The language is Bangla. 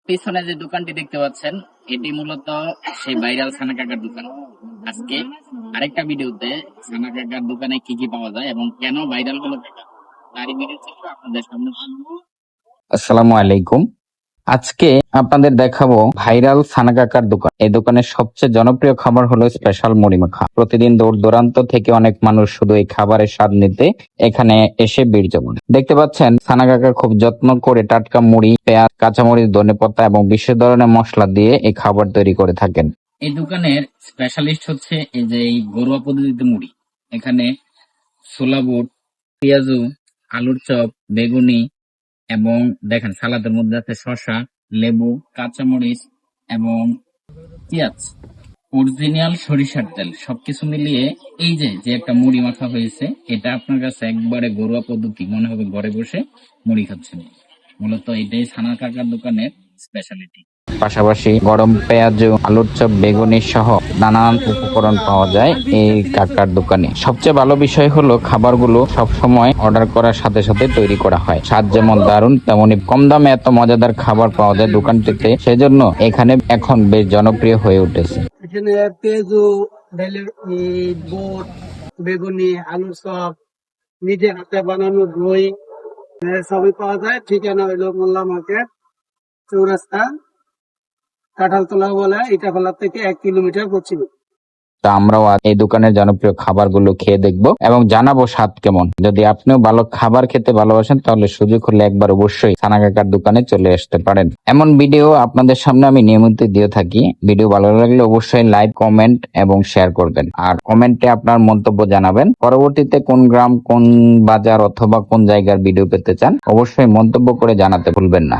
পিছনে যে দোকানটি দেখতে পাচ্ছেন এটি মূলত সেই ভাইরাল ছানা কাকার দোকান। আজকে আরেকটা ভিডিওতে ছানা কাকার দোকানে কি কি পাওয়া যায় এবং কেন ভাইরাল হলো কাকা তারই ভিডিও ছিল আপনাদের সামনে। আসসালামু আলাইকুম। আজকে আপনাদের দেখাবো ভাইরাল ছানা কাকার দোকান। এই দোকানের সবচেয়ে জনপ্রিয় খাবার হলো স্পেশাল মুড়ি মাখা। প্রতিদিন দূর দূরান্ত থেকে অনেক মানুষ শুধু এই খাবারের স্বাদ নিতে এখানে এসে ভিড় জমান। দেখতে পাচ্ছেন ছানা কাকা খুব যত্ন করে টাটকা মুড়ি, পেঁয়াজ, কাঁচামরিচ, ধনেপাতা এবং বিশেষ ধরনের মশলা দিয়ে এই খাবার তৈরি করে থাকেন। এই দোকানের স্পেশালিস্ট হচ্ছে এই যে এই ঘরোয়া পদ্ধতিতে মুড়ি। এখানে ছোলা বুট, পেঁয়াজু, আলুর চপ, বেগুনি এবং দেখেন সালাদের মধ্যে আছে শসা, লেবু, কাঁচামরিচ এবং পেঁয়াজ, অরিজিনাল সরিষার তেল সবকিছু মিলিয়ে এই যে যে একটা মুড়ি মাখা হয়েছে, এটা আপনার কাছে একবারে ঘরোয়া পদ্ধতি মনে হবে, ঘরে বসে মুড়ি খাচ্ছেন। মূলত এটাই ছানা কাকার দোকানের স্পেশালিটি। পাশাপাশি গরম পেঁয়াজ, আলুর চপ, বেগুনি সহ নানান উপকরণ পাওয়া যায় এই কাকার দোকানে। সবচেয়ে ভালো বিষয় হলো খাবারগুলো সবসময় অর্ডার করার সাথে সাথে তৈরি করা হয়। স্বাদ যেমন দারুণ তেমনি কম দামে এত মজাদার খাবার পাওয়া যায় দোকানটিতে, সেজন্য এখানে এখন বেশ জনপ্রিয় হয়ে উঠেছে। এখানে পেঁয়াজু, ডালের বুট, বেগুনি, আলুর চপ, নিজে হাতে বানানো দই সবই পাওয়া যায়। ঠিকানা হইলো মোল্লা মার্কেট, চৌরাস্তা, কাঁঠালতলা বলে ইটাখোলা থেকে 1 কিলোমিটার পশ্চিম। তা আমরাও আজ এই দোকানের জনপ্রিয় খাবারগুলো খেয়ে দেখবো এবং জানাবো স্বাদ কেমন। যদি আপনিও ভালো খাবার খেতে ভালোবাসেন তাহলে সুযোগ হলে একবার অবশ্যই ছানা কাকার দোকানে চলে আসতে পারেন। এমন ভিডিও আপনাদের সামনে আমি নিয়মিত দিয়ে থাকি। ভিডিও ভালো লাগলে অবশ্যই লাইক, কমেন্ট এবং শেয়ার করবেন আর কমেন্টে আপনার মন্তব্য জানাবেন। পরবর্তীতে কোন গ্রাম, কোন বাজার অথবা কোন জায়গার ভিডিও পেতে চান অবশ্যই মন্তব্য করে জানাতে ভুলবেন না।